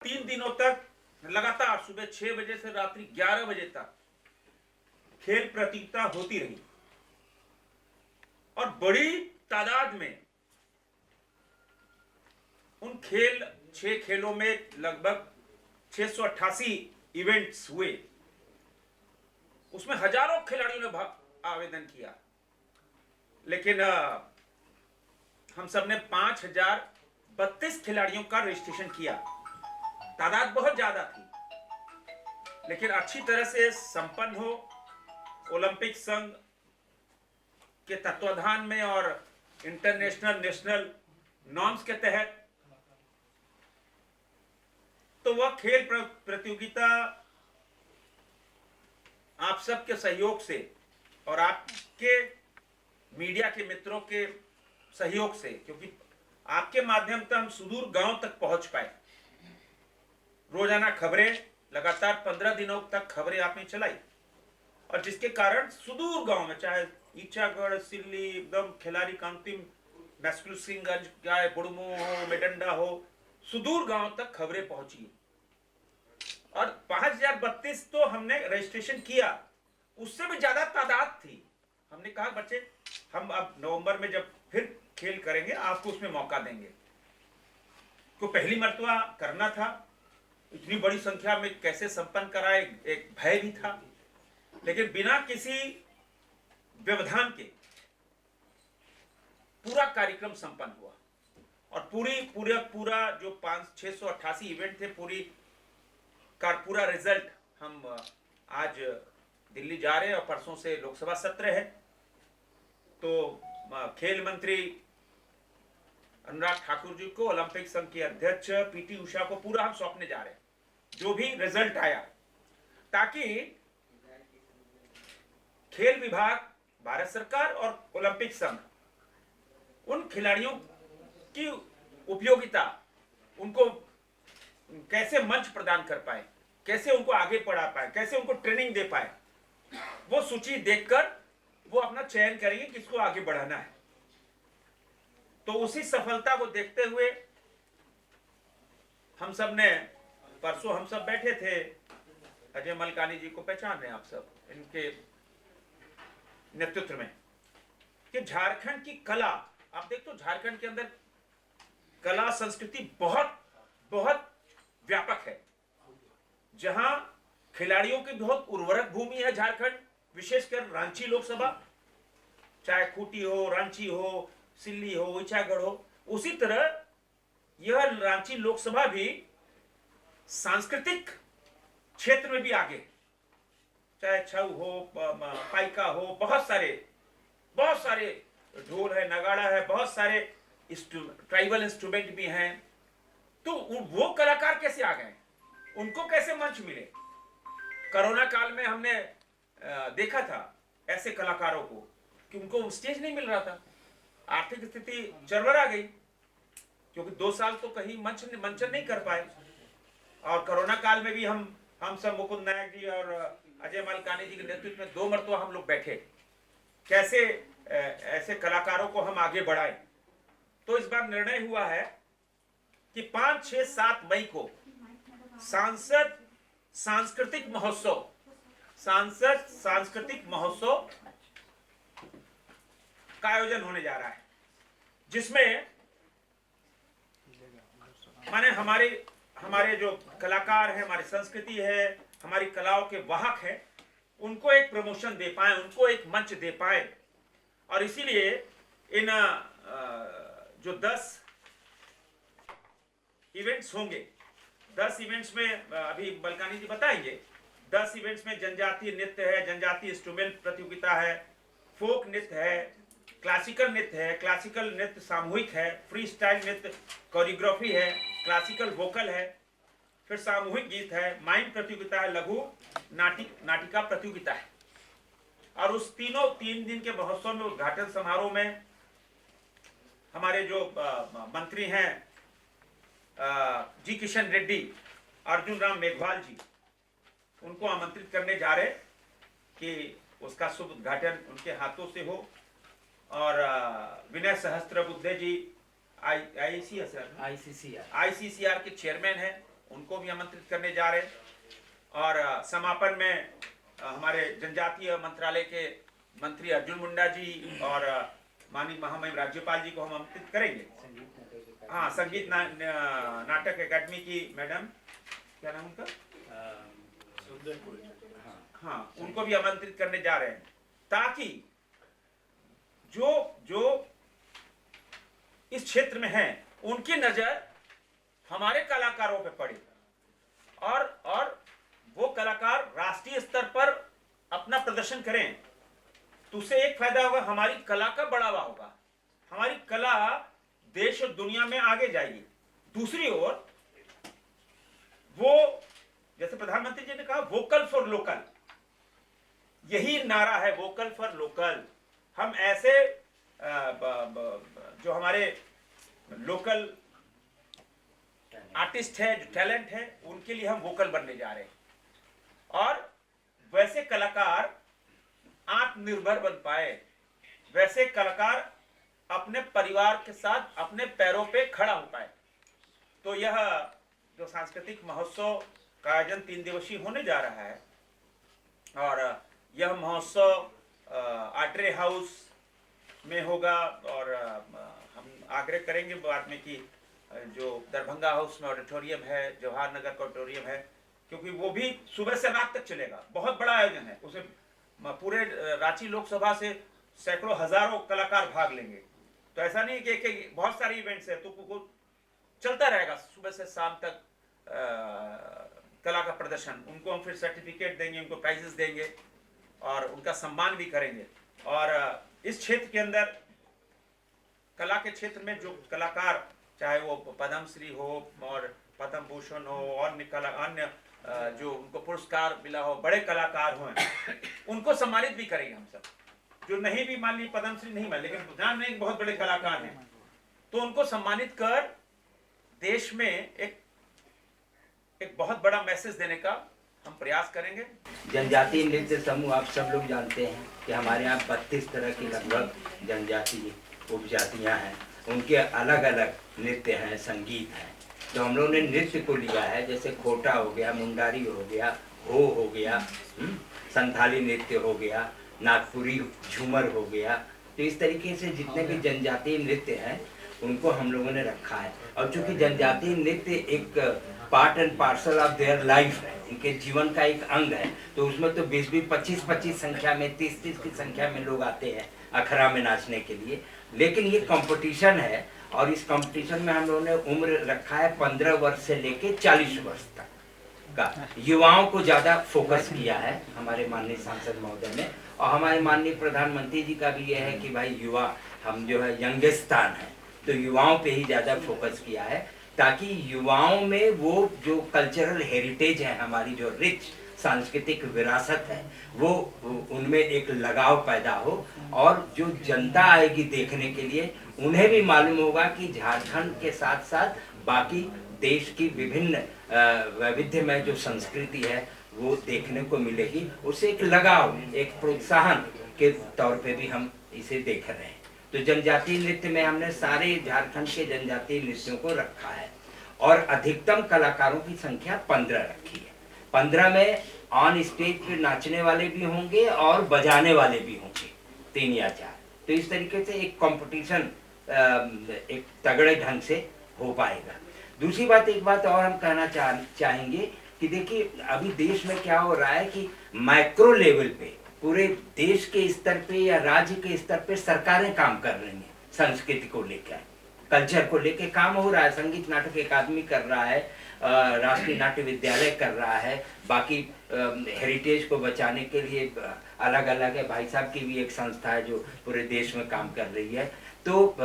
3 दिनों तक लगातार सुबह 6 बजे से रात्रि 11 बजे तक खेल प्रतियोगिता होती रही और बड़ी तादाद में उन 6 खेलों में लगभग 688 इवेंट्स हुए। उसमें हजारों खिलाड़ियों ने आवेदन किया, लेकिन हम सब ने 5032 खिलाड़ियों का रजिस्ट्रेशन किया। तादाद बहुत ज्यादा थी, लेकिन अच्छी तरह से संपन्न हो ओलंपिक संघ के तत्वाधान में और इंटरनेशनल नेशनल नॉर्म्स के तहत। तो वह खेल प्रतियोगिता आप सबके सहयोग से और आपके मीडिया के मित्रों के सहयोग से, क्योंकि आपके माध्यम से हम सुदूर गांव तक पहुंच पाए। रोजाना खबरें लगातार 15 दिनों तक खबरें आपने चलाई और जिसके कारण सुदूर गांव में, चाहे ईचागढ़, सिल्ली, एकदम खिलाड़ी कांतिम, मैस्कुलसिंहगंज, चाहे बुड़मू हो, मेडंडा हो, सुदूर गांव तक खबरें पहुंची और 5032 तो हमने रजिस्ट्रेशन किया। उससे भी ज्यादा तादाद थी। हमने कहा बच्चे, हम अब नवंबर में जब फिर खेल करेंगे आपको उसमें मौका देंगे। तो पहली मर्तबा करना था, इतनी बड़ी संख्या में कैसे संपन्न कराए, एक भय भी था, लेकिन बिना किसी व्यवधान के पूरा कार्यक्रम संपन्न हुआ और पूरा जो 688 इवेंट थे, पूरा रिजल्ट हम आज दिल्ली जा रहे हैं और परसों से लोकसभा सत्र है। तो खेल मंत्री अनुराग ठाकुर जी को, ओलंपिक संघ के अध्यक्ष पीटी उषा को पूरा हम सौंपने जा रहे हैं जो भी रिजल्ट आया, ताकि खेल विभाग, भारत सरकार और ओलंपिक संघ उन खिलाड़ियों की उपयोगिता, उनको कैसे मंच प्रदान कर पाए, कैसे उनको आगे बढ़ा पाए, कैसे उनको ट्रेनिंग दे पाए, वो सूची देखकर वो अपना चयन करेंगे किसको आगे बढ़ाना है। तो उसी सफलता को देखते हुए हम सब ने, परसों हम सब बैठे थे, अजय मलकानी जी को पहचान रहे हैं आप सब, इनके नेतृत्व में, कि झारखंड की कला, आप देखो झारखंड के अंदर कला संस्कृति बहुत बहुत व्यापक है, जहां खिलाड़ियों की बहुत उर्वरक भूमि है झारखंड, विशेषकर रांची लोकसभा, चाहे खूंटी हो, रांची हो, सिल्ली हो, ईचागढ़ हो। उसी तरह यह रांची लोकसभा भी सांस्कृतिक क्षेत्र में भी आगे, चाहे छऊ हो, पाइका हो, बहुत सारे ढोल है, नगाड़ा है, बहुत सारे ट्राइबल इंस्ट्रूमेंट भी हैं। तो वो कलाकार कैसे आ गए, उनको कैसे मंच मिले? कोरोना काल में हमने देखा था ऐसे कलाकारों को कि उनको स्टेज नहीं मिल रहा था, आर्थिक स्थिति चरमरा गई, क्योंकि 2 साल तो कहीं मंचन नहीं कर पाए। और कोरोना काल में भी हम सब, मुकुंद नायक जी और अजय मलकानी जी के नेतृत्व में 2 मरतबा हम लोग बैठे, कैसे ऐसे कलाकारों को हम आगे बढ़ाएं। तो इस बार निर्णय हुआ है कि 5, 6, 7 मई को सांसद सांस्कृतिक महोत्सव का आयोजन होने जा रहा है, जिसमें माने हमारे जो कलाकार हैं, हमारी संस्कृति है, हमारी कलाओं के वाहक हैं, उनको एक प्रमोशन दे पाए, उनको एक मंच दे पाए। और इसीलिए इन जो 10 इवेंट्स होंगे, 10 इवेंट्स में अभी मलकानी जी बताएंगे, 10 इवेंट्स में जनजातीय नृत्य है, जनजातीय इंस्ट्रूमेंट प्रतियोगिता है, फोक नृत्य है, क्लासिकल नृत्य है, क्लासिकल नृत्य सामूहिक है, फ्री स्टाइल नृत्य, कोरियोग्राफी है, क्लासिकल वोकल है, फिर सामूहिक गीत है, माइम प्रतियोगिता है, लघु नाटिका प्रतियोगिता है। और उस 3 दिन के महोत्सव में उद्घाटन समारोह में हमारे जो मंत्री हैं जी किशन रेड्डी, अर्जुन राम मेघवाल जी, उनको आमंत्रित करने जा रहे कि उसका शुभ उद्घाटन उनके हाथों से हो। और विनय सहस्त्रबुद्धे जी आईसीसीआर के चेयरमैन हैं, उनको भी आमंत्रित करने जा रहे हैं। और समापन में हमारे जनजातीय मंत्रालय के मंत्री अर्जुन मुंडा जी और माननीय महामहिम राज्यपाल जी को हम आमंत्रित करेंगे। हाँ, संगीत नाटक एकेडमी की मैडम, क्या नाम उनका, हाँ, उनको भी आमंत्रित करने जा रहे हैं, ताकि जो इस क्षेत्र में हैं उनकी नजर हमारे कलाकारों पे पड़े और वो कलाकार राष्ट्रीय स्तर पर अपना प्रदर्शन करें, तो उससे एक फायदा होगा, हमारी कला का बढ़ावा होगा, हमारी कला देश और दुनिया में आगे जाएगी। दूसरी ओर वो, जैसे प्रधानमंत्री जी ने कहा, वोकल फॉर लोकल, यही नारा है, वोकल फॉर लोकल। हम ऐसे जो हमारे लोकल आर्टिस्ट है, जो टैलेंट है, उनके लिए हम वोकल बनने जा रहे हैं, और वैसे कलाकार आत्मनिर्भर बन पाए, वैसे कलाकार अपने परिवार के साथ अपने पैरों पे खड़ा हो पाए। तो यह जो सांस्कृतिक महोत्सव का आयोजन 3 दिवसीय होने जा रहा है, और यह महोत्सव आट्रे हाउस में होगा, और हम आग्रह करेंगे बाद में कि जो दरभंगा हाउस में ऑडिटोरियम है, जवाहर नगर का ऑडिटोरियम है, क्योंकि वो भी सुबह से रात तक चलेगा, बहुत बड़ा आयोजन है, उसे पूरे रांची लोकसभा से सैकड़ों हजारों कलाकार भाग लेंगे। तो ऐसा नहीं कि बहुत सारे इवेंट्स है, तो वो चलता रहेगा सुबह से शाम तक कला का प्रदर्शन। उनको हम फिर सर्टिफिकेट देंगे, उनको प्राइजेस देंगे और उनका सम्मान भी करेंगे। और इस क्षेत्र के अंदर, कला के क्षेत्र में जो कलाकार, चाहे वो पद्मश्री हो और पद्म भूषण हो और अन्य जो उनको पुरस्कार मिला हो, बड़े कलाकार हो, उनको सम्मानित भी करेंगे हम सब। जो नहीं भी, मान ली पद्मश्री नहीं मिला, लेकिन ध्यान नहीं, बहुत बड़े कलाकार हैं, तो उनको सम्मानित कर देश में एक बहुत बड़ा मैसेज देने का हम प्रयास करेंगे। जनजातीय नृत्य समूह आप सब लोग जानते हैं कि हमारे यहाँ 32 तरह की लगभग जनजातीय उपजातियाँ हैं, उनके अलग अलग नृत्य हैं, संगीत हैं। तो हम लोगों ने नृत्य को लिया है, जैसे खोटा हो गया, मुंडारी हो गया, हो गया, संथाली नृत्य हो गया, नागपुरी झूमर हो गया। तो इस तरीके से जितने भी जनजातीय नृत्य हैं उनको हम लोगों ने रखा है। और चूंकि जनजातीय नृत्य एक part and parcel of their life है, इनके जीवन का एक अंग है, तो उसमें तो 20-20, 25-25 संख्या में, 30-30 की संख्या में लोग आते हैं अखड़ा में नाचने के लिए। लेकिन ये कंपटीशन है, और इस कंपटीशन में हम लोगों ने उम्र रखा है 15 वर्ष से लेके 40 वर्ष तक का। युवाओं को ज्यादा फोकस किया है हमारे माननीय सांसद महोदय ने, और हमारे माननीय प्रधानमंत्री जी का भी यह है कि भाई युवा, हम जो है यंगिस्तान है, तो युवाओं पे ही ज्यादा फोकस किया है, ताकि युवाओं में वो जो कल्चरल हेरिटेज है, हमारी जो रिच सांस्कृतिक विरासत है, वो उनमें एक लगाव पैदा हो, और जो जनता आएगी देखने के लिए, उन्हें भी मालूम होगा कि झारखंड के साथ साथ बाकी देश की विभिन्न वैविध्यमय जो संस्कृति है वो देखने को मिलेगी। उससे एक लगाव, एक प्रोत्साहन के तौर पे भी हम इसे देख रहे हैं। तो जनजातीय नृत्य में हमने सारे झारखंड के जनजातीय नृत्यों को रखा है, और अधिकतम कलाकारों की संख्या 15 रखी है। 15 में ऑन स्टेज पे नाचने वाले भी होंगे और बजाने वाले भी होंगे, 3 या 4। तो इस तरीके से एक कंपटीशन एक तगड़े ढंग से हो पाएगा। दूसरी बात, एक बात और हम कहना चाहेंगे कि देखिए, अभी देश में क्या हो रहा है कि माइक्रो लेवल पे, पूरे देश के स्तर पे या राज्य के स्तर पे सरकारें काम कर रही हैं, संस्कृति को लेकर, कल्चर को लेकर काम हो रहा है। संगीत नाटक अकादमी कर रहा है, राष्ट्रीय नाट्य विद्यालय कर रहा है, बाकी हेरिटेज को बचाने के लिए अलग अलग है, भाई साहब की भी एक संस्था है जो पूरे देश में काम कर रही है। तो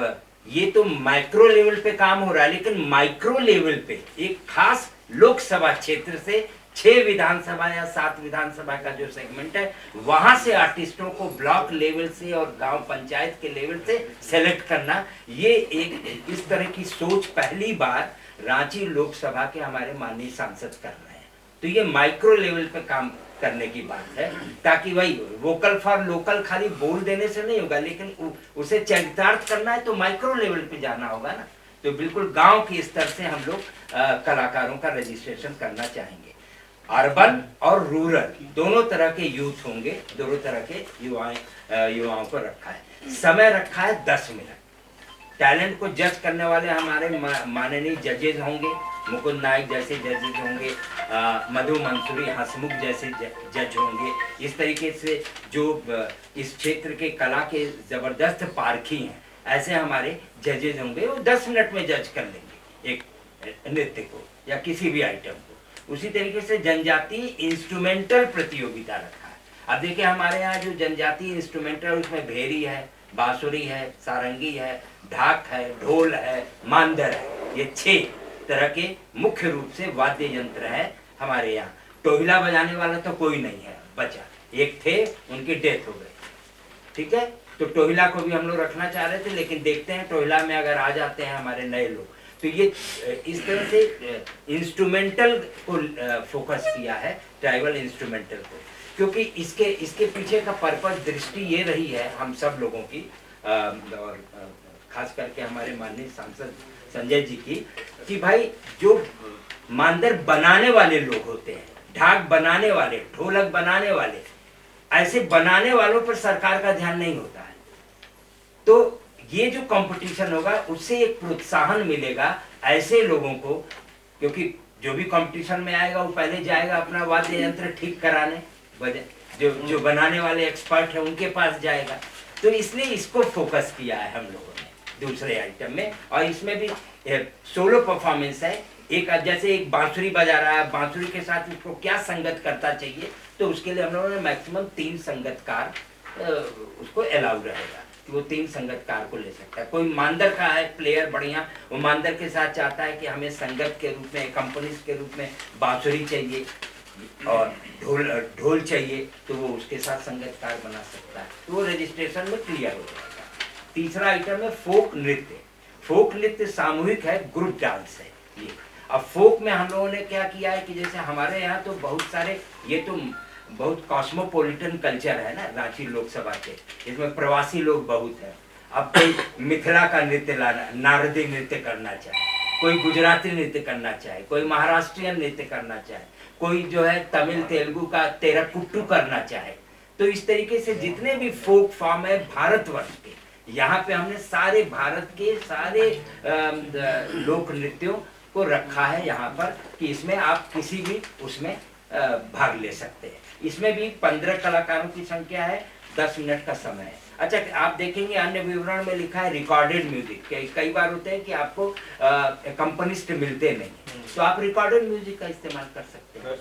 ये तो माइक्रो लेवल पे काम हो रहा है, लेकिन माइक्रो लेवल पे एक खास लोकसभा क्षेत्र से 6 विधानसभा या 7 विधानसभा का जो सेगमेंट है, वहां से आर्टिस्टों को ब्लॉक लेवल से और गांव पंचायत के लेवल से सेलेक्ट करना, ये एक इस तरह की सोच पहली बार रांची लोकसभा के हमारे माननीय सांसद कर रहे हैं। तो ये माइक्रो लेवल पे काम करने की बात है, ताकि भाई वोकल फॉर लोकल खाली बोल देने से नहीं होगा, लेकिन उसे चरितार्थ करना है तो माइक्रो लेवल पे जाना होगा ना। तो बिल्कुल गांव के स्तर से हम लोग कलाकारों का रजिस्ट्रेशन करना चाहेंगे। अर्बन और रूरल दोनों तरह के यूथ होंगे, दोनों तरह के युवाओं को रखा है। समय रखा है 10 मिनट। टैलेंट को जज करने वाले हमारे माननीय जजेज होंगे, मुकुंद नायक जैसे जजेज होंगे, मधु मंसूरी, हसमुख जैसे जज होंगे। इस तरीके से जो इस क्षेत्र के कला के जबरदस्त पारखी हैं, ऐसे हमारे जजेज होंगे। वो 10 मिनट में जज कर लेंगे एक नृत्य को या किसी भी आइटम को। उसी तरीके से जनजातीय इंस्ट्रूमेंटल प्रतियोगिता रखा है। अब देखिए हमारे यहाँ जो जनजातीय इंस्ट्रूमेंटल, उसमें भेरी है, बांसुरी है, सारंगी है, ढाक है, ढोल है, मांदर है। ये 6 तरह के मुख्य रूप से वाद्य यंत्र है हमारे यहाँ। टोहिला बजाने वाला तो कोई नहीं है बचा, एक थे, उनकी डेथ हो गई। ठीक है, तो टोहिला को भी हम लोग रखना चाह रहे थे, लेकिन देखते हैं टोहिला में अगर आ जाते हैं हमारे नए लोग, तो ये इस तरह से इंस्ट्रूमेंटल को फोकस किया है, ट्राइबल इंस्ट्रूमेंटल को, क्योंकि इसके पीछे का पर्पस, दृष्टि ये रही है हम सब लोगों की, और खास करके हमारे माननीय सांसद संजय जी की, कि भाई जो मांदर बनाने वाले लोग होते हैं, ढाक बनाने वाले, ढोलक बनाने वाले, ऐसे बनाने वालों पर सरकार का ध्यान नहीं होता है। तो ये जो कंपटीशन होगा उससे एक प्रोत्साहन मिलेगा ऐसे लोगों को, क्योंकि जो भी कंपटीशन में आएगा वो पहले जाएगा अपना वाद्य यंत्र ठीक कराने, जो बनाने वाले एक्सपर्ट है उनके पास जाएगा। तो इसलिए इसको फोकस किया है हम लोगों ने दूसरे आइटम में। और इसमें भी सोलो परफॉर्मेंस है। एक जैसे एक बांसुरी बजा रहा है, बांसुरी के साथ उसको क्या संगत करता चाहिए, तो उसके लिए हम लोगों ने मैक्सिमम 3 संगतकार उसको अलाउ रहेगा कि वो 3 संगतकार को ले सकता है। कोई मांदर का है प्लेयर बढ़िया, वो मांदर के साथ चाहता है कि हमें संगत के रूप में, कंपनीज के रूप में बांसुरी चाहिए और ढोल चाहिए, तो वो उसके साथ संगतकार बना सकता है। तो वो रजिस्ट्रेशन में क्लियर हो जाएगा। तीसरा आइटम है फोक नृत्य। फोक नृत्य सामूहिक है, ग्रुप डांस है ये। अब फोक में हम लोगों ने क्या किया है कि जैसे हमारे यहाँ तो बहुत सारे, ये तो बहुत कॉस्मोपॉलिटन कल्चर है ना रांची लोकसभा के, इसमें प्रवासी लोग बहुत हैं। अब कोई मिथिला का नृत्य लाना, नारदी नृत्य करना चाहे, कोई गुजराती नृत्य करना चाहे, कोई महाराष्ट्रियन नृत्य करना चाहे, कोई जो है तमिल तेलुगु का तेरकुट्टू करना चाहे। तो इस तरीके से जितने भी फोक फॉर्म है भारतवर्ष के, यहाँ पे हमने सारे भारत के सारे लोक नृत्यों को रखा है यहाँ पर, कि इसमें आप किसी भी उसमें भाग ले सकते हैं। इसमें भी 15 कलाकारों की संख्या है, 10 मिनट का समय है। अच्छा, आप देखेंगे अन्य विवरण में लिखा है रिकॉर्डेड म्यूजिक। कई बार होते हैं कि आपको कंपनिस्ट मिलते नहीं, तो आप रिकॉर्डेड म्यूजिक का इस्तेमाल कर सकते हैं।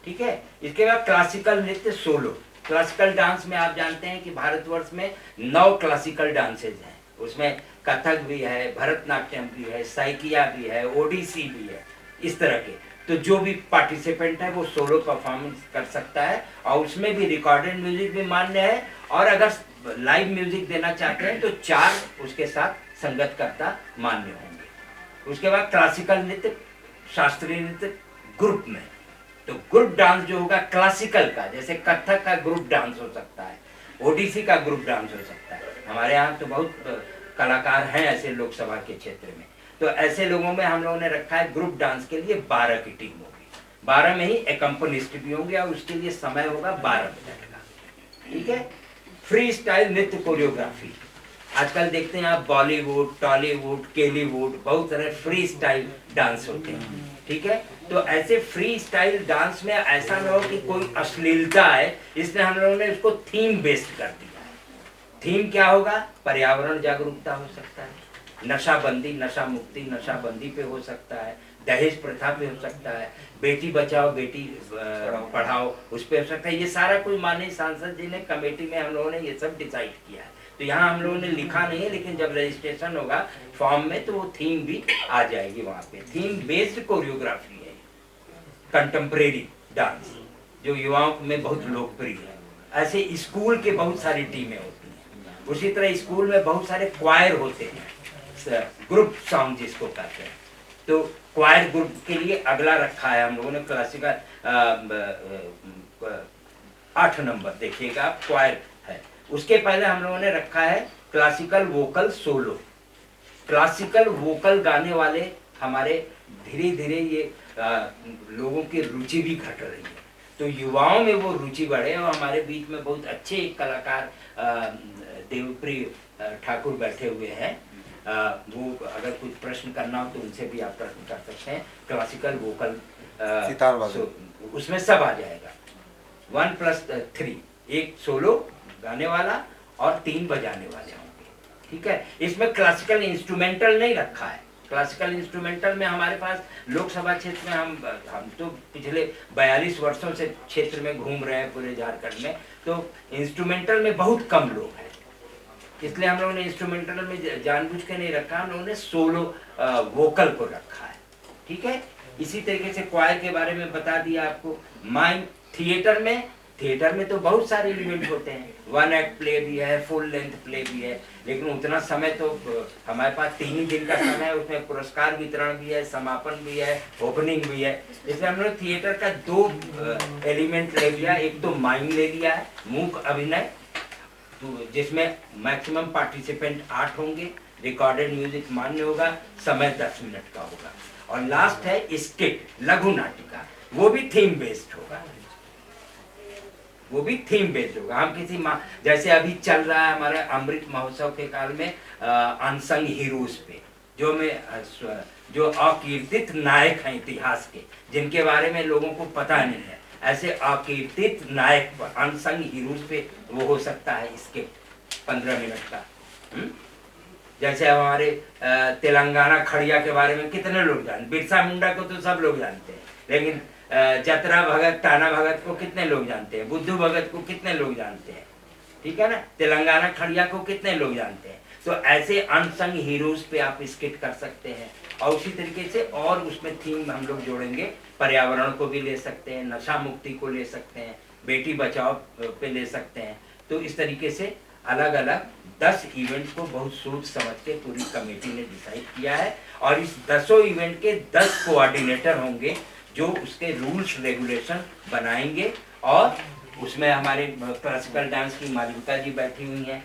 ठीक है। इसके बाद क्लासिकल नृत्य सोलो। क्लासिकल डांस में आप जानते हैं कि भारतवर्ष में 9 क्लासिकल डांसेज हैं। उसमें कथक भी है, भरतनाट्यम भी है, साइकिया भी है, ओडिसी भी है, इस तरह के। तो जो भी पार्टिसिपेंट है वो सोलो परफॉर्मेंस कर सकता है, और उसमें भी रिकॉर्डेड म्यूजिक भी मान्य है, और अगर लाइव म्यूजिक देना चाहते हैं तो 4 उसके साथ संगतकर्ता मान्य होंगे। उसके बाद क्लासिकल नृत्य, शास्त्रीय नृत्य ग्रुप में। तो ग्रुप डांस जो होगा क्लासिकल का, जैसे कथक का ग्रुप डांस हो सकता है, ओडिसी का ग्रुप डांस हो सकता है। हमारे यहाँ तो बहुत कलाकार हैं ऐसे लोकसभा के क्षेत्र में। तो ऐसे लोगों में हम लोगों ने रखा है ग्रुप डांस के लिए 12 की टीम होगी, 12 में ही एकम्पनिस्ट भी होंगे, और उसके लिए समय होगा 12 मिनट का। ठीक है। फ्री स्टाइल नृत्य कोरियोग्राफी। आजकल देखते हैं आप बॉलीवुड, टॉलीवुड, केलीवुड, बहुत सारे फ्री स्टाइल डांस होते हैं। ठीक है। तो ऐसे फ्री स्टाइल डांस में ऐसा ना हो कि कोई अश्लीलता है, इसलिए हम लोगों ने उसको थीम बेस्ड कर दिया है। थीम क्या होगा? पर्यावरण जागरूकता हो सकता है, नशाबंदी, नशा मुक्ति, नशाबंदी पे हो सकता है, दहेज प्रथा पे हो सकता है, बेटी बचाओ बेटी पढ़ाओ उस पे हो सकता है। ये सारा कोई माननीय सांसद जी ने कमेटी में हम लोगों ने ये सब डिसाइड किया है। तो यहाँ हम लोगों ने लिखा नहीं है, लेकिन जब रजिस्ट्रेशन होगा फॉर्म में तो वो थीम भी आ जाएगी वहाँ पे। थीम बेस्ड कोरियोग्राफी है, कंटेम्प्रेरी डांस, जो युवाओं में बहुत लोकप्रिय है। ऐसे स्कूल के बहुत सारी टीमें होती हैं, उसी तरह स्कूल में बहुत सारे क्वायर होते हैं, ग्रुप सॉन्ग जिसको कहते हैं। तो क्वायर ग्रुप के लिए अगला रखा है हम लोगों ने क्लासिकल 8 नंबर देखिएगा आप, क्वायर है। उसके पहले हम लोगों ने रखा है classical vocal solo. Classical vocal गाने वाले हमारे धीरे धीरे ये लोगों की रुचि भी घट रही है, तो युवाओं में वो रुचि बढ़े। और हमारे बीच में बहुत अच्छे एक कलाकार देवप्रिय ठाकुर बैठे हुए हैं, वो अगर कुछ प्रश्न करना हो तो उनसे भी आप प्रश्न कर सकते हैं। क्लासिकल वोकल सितार उसमें सब आ जाएगा। 1+3, एक सोलो गाने वाला और 3 बजाने वाले होंगे, ठीक है। इसमें क्लासिकल इंस्ट्रूमेंटल नहीं रखा है। क्लासिकल इंस्ट्रूमेंटल में हमारे पास लोकसभा क्षेत्र में हम तो पिछले 42 वर्षों से क्षेत्र में घूम रहे हैं पूरे झारखंड में, तो इंस्ट्रूमेंटल में बहुत कम लोग हैं, इसलिए हम लोगों ने इंस्ट्रूमेंटल में जानबूझ के नहीं रखा, हम लोगों ने सोलो वोकल को रखा है, ठीक है। इसी तरीके से क्वायर के बारे में बता दिया आपको। माइम थिएटर में तो बहुत सारे इवेंट होते हैं, 1 एक्ट प्ले भी है, फुल लेंथ प्ले भी है, लेकिन उतना समय तो हमारे पास 3 ही दिन का समय है। उसमें पुरस्कार वितरण भी है, समापन भी है, ओपनिंग भी है। इसलिए हम लोग थिएटर का 2 एलिमेंट ले लिया। एक तो माइम ले लिया है, मूक अभिनय, तो जिसमें मैक्सिमम पार्टिसिपेंट 8 होंगे, रिकॉर्डेड म्यूजिक मान्य होगा, समय 10 मिनट का होगा। और लास्ट है स्किट, लघु नाटिका, वो भी थीम बेस्ड होगा, वो भी थीम बेस्ड होगा। हम किसी जैसे अभी चल रहा है हमारे अमृत महोत्सव के काल में अनसंग हीरोज पे, जो अकीर्तित नायक हैं इतिहास के, जिनके बारे में लोगों को पता नहीं है, ऐसे अकीर्तित नायक पर, अनसंग हीरोज पे वो हो सकता है इसके 15 मिनट का। जैसे हमारे तेलंगाना खड़िया के बारे में कितने लोग जानते, बिरसा मुंडा को तो सब लोग जानते हैं, लेकिन जतरा भगत, टाना भगत को कितने लोग जानते हैं, बुद्धू भगत को कितने लोग जानते हैं, ठीक है ना। तेलंगाना खड़िया को कितने लोग जानते हैं। तो ऐसे अनसंग हीरोज पे आप स्किट कर सकते हैं। और उसी तरीके से और उसमें थीम हम लोग जोड़ेंगे, पर्यावरण को भी ले सकते हैं, नशा मुक्ति को ले सकते हैं, बेटी बचाओ पे ले सकते हैं। तो इस तरीके से अलग अलग 10 इवेंट को बहुत सोच समझ के पूरी कमेटी ने डिसाइड किया है। और इस 10 इवेंट के 10 कोऑर्डिनेटर होंगे जो उसके रूल्स रेगुलेशन बनाएंगे। और उसमें हमारे क्लासिकल डांस की मालविका जी बैठी हुई हैं,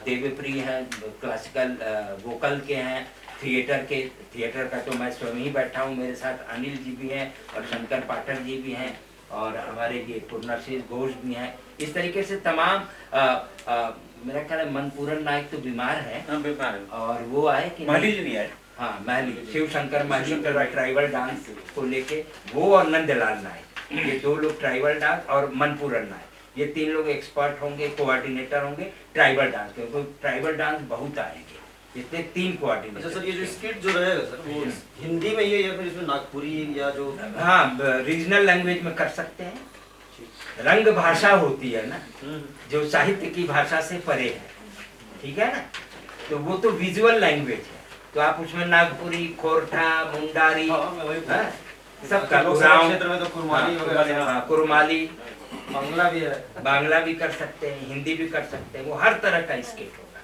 देवप्रिय हैं, क्लासिकल वोकल के हैं, थिएटर का तो मैं स्वयं ही बैठा हूँ, मेरे साथ अनिल जी भी हैं और शंकर पाठक जी भी हैं और हमारे ये पूर्णाशीष घोष भी हैं। इस तरीके से तमाम मेरा ख्याल है मनपूरन नायक तो बीमार है, और वो आए कि महली जी नहीं आए। हाँ, महली शिव शंकर महली ट्राइबल डांस को लेके, वो और नंदलाल नायक, ये 2 लोग ट्राइबल डांस, और मनपूरन नायक, ये 3 लोग एक्सपर्ट होंगे, कोऑर्डिनेटर होंगे ट्राइबल डांस के, क्योंकि ट्राइबल डांस बहुत आएंगे, इसलिए 3 कोऑर्डिनेटर। अच्छा सर, ये जो स्किट जो रहेगा सर, वो हिंदी में ये या फिर इसमें नागपुरी या जो, हाँ, रीजनल लैंग्वेज में कर सकते हैं। रंग भाषा होती है ना, जो साहित्य की भाषा से परे है, ठीक है ना, तो वो तो विजुअल लैंग्वेज है। तो आप उसमें नागपुरी, खोरठा, मुंडारी, सब का क्षेत्र में तो कुरमाली वगैरह, कुरमाली, बांग्ला भी है, बांग्ला भी कर सकते हैं, हिंदी भी कर सकते हैं, वो हर तरह का स्किट होगा।